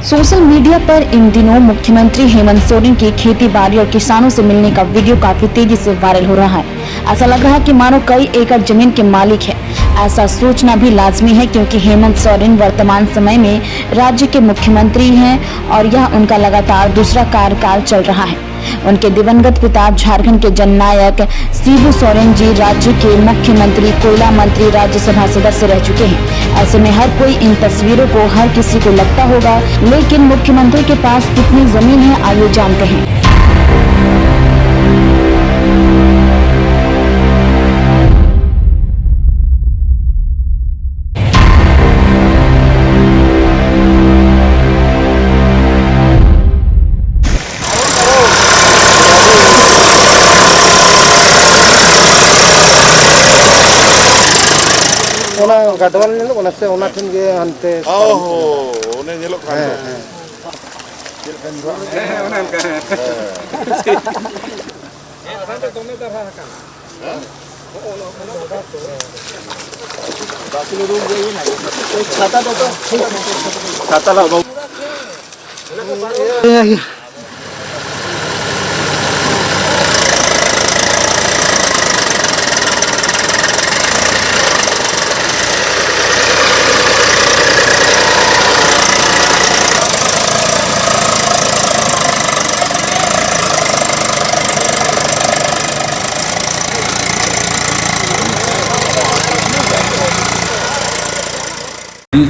Social media पर इन दिनों मुख्यमंत्री हेमंत सोरेन की खेती बाड़ी और किसानों से मिलने का वीडियो काफी तेजी से वायरल हो रहा है। ऐसा लग रहा है कि मानो कई एकड़ जमीन के मालिक है। ऐसा सोचना भी लाजमी है क्योंकि हेमंत सोरेन वर्तमान समय में राज्य के मुख्यमंत्री हैं और यह उनका लगातार दूसरा कार्यकाल चल रहा है। उनके दिवंगत पिता झारखंड के जननायक शिबू सोरेन जी राज्य के मुख्यमंत्री, कोयला मंत्री, राज्यसभा सदस्य रह चुके हैं। ऐसे में हर कोई इन तस्वीरों को हर किसी को लगता होगा, लेकिन मुख्यमंत्री के पास कितनी जमीन है आइए जानते हैं। ona gadwal ni ona se ona tin ge ante one nyelo kan ona kan छाता ला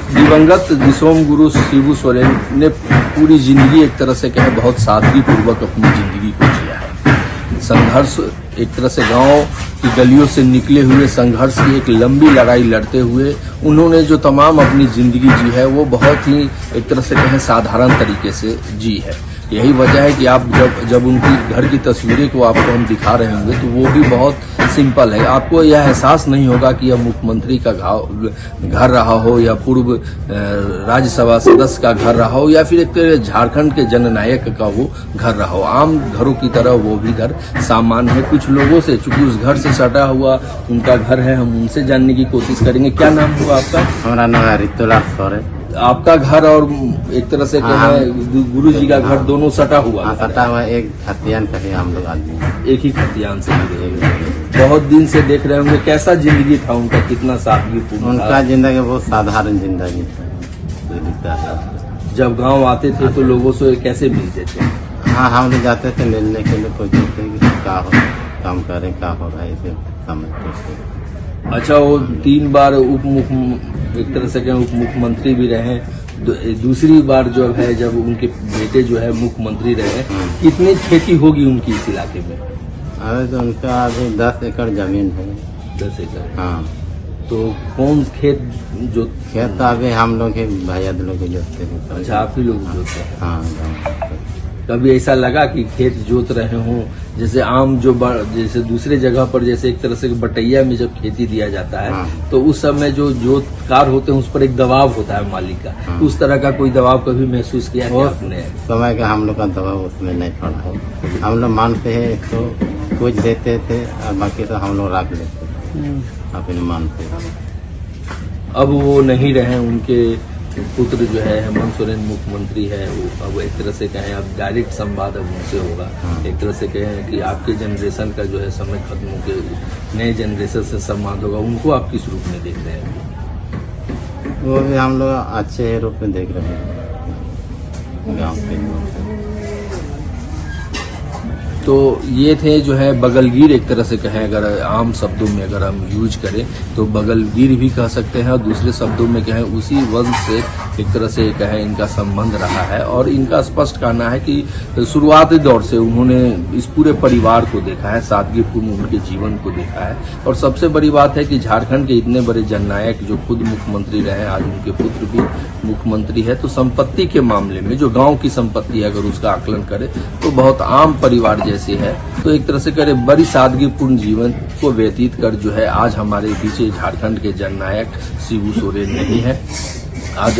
दिवंगत दिसोम गुरु शिबू सोरेन ने पूरी जिंदगी एक तरह से कहे बहुत सादगी पूर्वक अपनी जिंदगी को जिया है। संघर्ष एक तरह से गांव की गलियों से निकले हुए संघर्ष की एक लंबी लड़ाई लड़ते हुए उन्होंने जो तमाम अपनी जिंदगी जी है वो बहुत ही एक तरह से कहें साधारण तरीके से जी है। यही वजह है कि आप जब उनकी घर की तस्वीरें को आपको हम दिखा रहे होंगे तो वो भी बहुत सिंपल है। आपको यह एहसास नहीं होगा कि यह मुख्यमंत्री का घर रहा हो या पूर्व राज्यसभा सदस्य का घर रहा हो या फिर एक झारखंड के जननायक का वो घर रहा हो। आम घरों की तरह वो भी घर सामान्य है। कुछ लोगों से, चूंकि उस घर से सटा हुआ उनका घर है, हम उनसे जानने की कोशिश करेंगे। क्या नाम हुआ आपका? हमारा नाम है ऋतुलाल सोरेन। आपका घर और एक तरह से गुरु जी का घर दोनों सटा हुआ? सटा हुआ, एक खतियान का ही हम लोग आदमी, एक ही खतियान से बहुत दिन से देख रहे होंगे। कैसा जिंदगी था उनका, कितना सादगीपूर्ण? उनका जिंदगी बहुत साधारण जिंदगी था। जब गांव आते थे तो लोगों से कैसे मिलते थे? हाँ, हम लोग जाते थे मिलने के लिए, कोई कहते कि क्या हो, काम करें, क्या होगा, ऐसे समझते थे। अच्छा, वो 3 बार एक तरह से उप मुख्यमंत्री भी रहे। दूसरी बार जो है जब उनके बेटे जो है मुख्यमंत्री रहे, कितनी खेती होगी उनकी इस इलाके में? अरे तो उनका अभी 10 एकड़ जमीन है। 10 एकड़? हाँ। तो कौन खेत जो खेत तो अभी हम लोग के भैया लोग जोतते हैं। अच्छा, आप ही लोग जोतते हैं? हाँ। कभी ऐसा लगा कि खेत जोत रहे हों, जैसे आम जैसे दूसरे जगह पर जैसे एक तरह से बटैया में जब खेती दिया जाता है, हाँ। तो उस समय जो जोतकार होते हैं उस पर एक दबाव होता है मालिक का। हाँ। उस तरह का कोई दबाव कभी महसूस किया है आपने? समय का हम लोग का दबाव उसमें नहीं पड़ा है। हम लोग मानते हैं तो कुछ देते थे और बाकी तो हम लोग रख लेते अपने मानते। अब वो नहीं रहे, उनके पुत्र जो है हेमंत सोरेन मुख्यमंत्री है। वो अब एक तरह से कहें अब डायरेक्ट संवाद अब उनसे होगा। एक तरह से कहें कि आपके जनरेशन का जो है समय खत्म होकर नए जनरेशन से संवाद होगा। उनको आप किस रूप में देख रहे हैं? वो भी हम लोग अच्छे रूप में देख रहे हैं गाँव के। तो ये थे जो है बगलगीर, एक तरह से कहें अगर आम शब्दों में अगर हम यूज करें तो बगलगीर भी कह सकते हैं, और दूसरे शब्दों में कहें उसी वंश से एक तरह से कहें इनका संबंध रहा है। और इनका स्पष्ट कहना है कि शुरुआती दौर से उन्होंने इस पूरे परिवार को देखा है, सादगीपूर्ण उनके जीवन को देखा है। और सबसे बड़ी बात है कि झारखंड के इतने बड़े जननायक जो खुद मुख्यमंत्री रहे, आज उनके पुत्र भी मुख्यमंत्री है, तो संपत्ति के मामले में जो गाँव की संपत्ति है अगर उसका आकलन करें तो बहुत आम परिवार जैसी है। तो एक तरह से करे बड़ी सादगीपूर्ण जीवन को व्यतीत कर जो है आज हमारे पीछे झारखंड के जननायक शिबू सोरेन नहीं है। आज